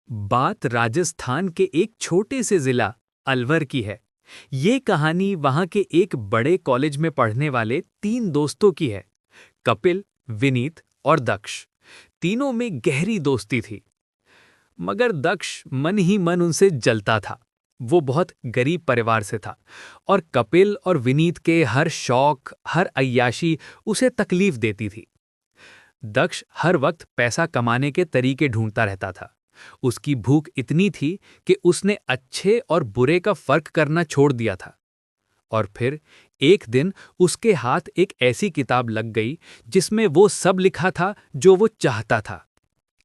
बात राजस्थान के एक छोटे से जिला अलवर की है। ये कहानी वहां के एक बड़े कॉलेज में पढ़ने वाले तीन दोस्तों की है। कपिल, विनीत और दक्ष। तीनों में गहरी दोस्ती थी। मगर दक्ष मन ही मन उनसे जलता था। वो बहुत गरीब परिवार से था और कपिल और विनीत के हर शौक, हर अय्याशी उसे तकलीफ देती थी। दक्ष हर वक्त पैसा कमाने के तरीके ढूंढता रहता था। उसकी भूख इतनी थी कि उसने अच्छे और बुरे का फर्क करना छोड़ दिया था। और फिर एक दिन उसके हाथ एक ऐसी किताब लग गई जिसमें वो सब लिखा था जो वो चाहता था।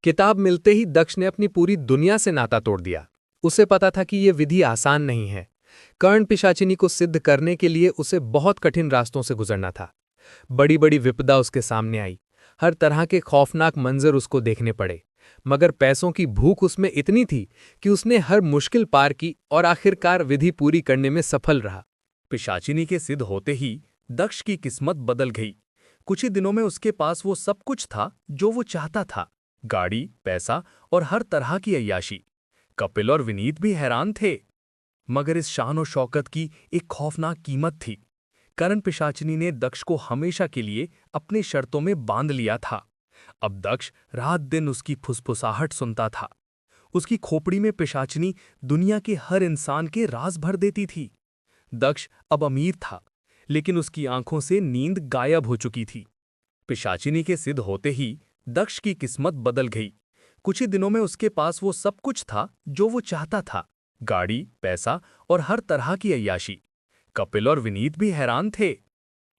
किताब मिलते ही दक्ष ने अपनी पूरी दुनिया से नाता तोड़ दिया। उसे पता था कि यह विधि आसान नहीं है। कर्ण पिशाचिनी को सिद्ध करने के लिए उसे बहुत कठिन रास्तों से गुजरना था। बड़ी बड़ी विपदा उसके सामने आई। हर तरह के खौफनाक मंजर उसको देखने पड़े। मगर पैसों की भूख उसमें इतनी थी कि उसने हर मुश्किल पार की और आखिरकार विधि पूरी करने में सफल रहा। पिशाचिनी के सिद्ध होते ही दक्ष की किस्मत बदल गई। कुछ ही दिनों में उसके पास वो सब कुछ था जो वो चाहता था, गाड़ी, पैसा और हर तरह की अय्याशी। कपिल और विनीत भी हैरान थे। मगर इस शान और शौकत की एक खौफनाक कीमत थी। कर्ण पिशाचिनी ने दक्ष को हमेशा के लिए अपने शर्तों में बांध लिया था। अब दक्ष रात दिन उसकी फुसफुसाहट सुनता था। उसकी खोपड़ी में पिशाचिनी दुनिया के हर इंसान के राज भर देती थी। दक्ष अब अमीर था, लेकिन उसकी आंखों से नींद गायब हो चुकी थी। पिशाचिनी के सिद्ध होते ही दक्ष की किस्मत बदल गई। कुछ ही दिनों में उसके पास वो सब कुछ था जो वो चाहता था, गाड़ी, पैसा और हर तरह की अय्याशी। कपिल और विनीत भी हैरान थे।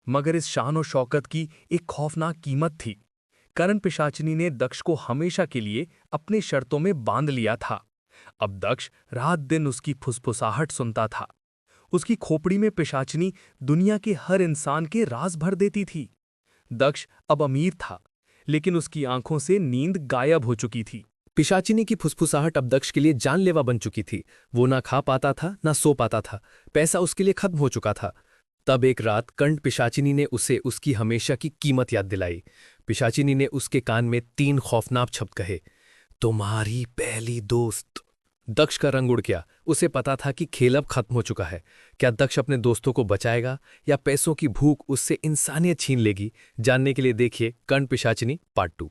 मगर इस शान और शौकत की एक खौफनाक कीमत थी। कर्ण पिशाचिनी ने दक्ष को हमेशा के लिए अपने शर्तों में बांध लिया था। अब दक्ष रात दिन उसकी फुसफुसाहट सुनता था। उसकी खोपड़ी में पिशाचिनी दुनिया के हर इंसान के राज भर देती थी। दक्ष अब अमीर था, लेकिन उसकी आंखों से नींद गायब हो चुकी थी। पिशाचिनी की फुसफुसाहट अब दक्ष के लिए जानलेवा बन चुकी थी। वो ना खा पाता था, ना सो पाता था। पैसा उसके लिए खत्म हो चुका था। तब एक रात कर्ण पिशाचिनी ने उसे उसकी हमेशा की कीमत याद दिलाई। पिशाचिनी ने उसके कान में 3 खौफनाक शब्द कहे, तुम्हारी पहली दोस्त। दक्ष का रंग उड़ गया। उसे पता था कि खेल अब खत्म हो चुका है। क्या दक्ष अपने दोस्तों को बचाएगा या पैसों की भूख उससे इंसानियत छीन लेगी? जानने के लिए देखिए कर्ण पिशाचिनी पार्ट 2।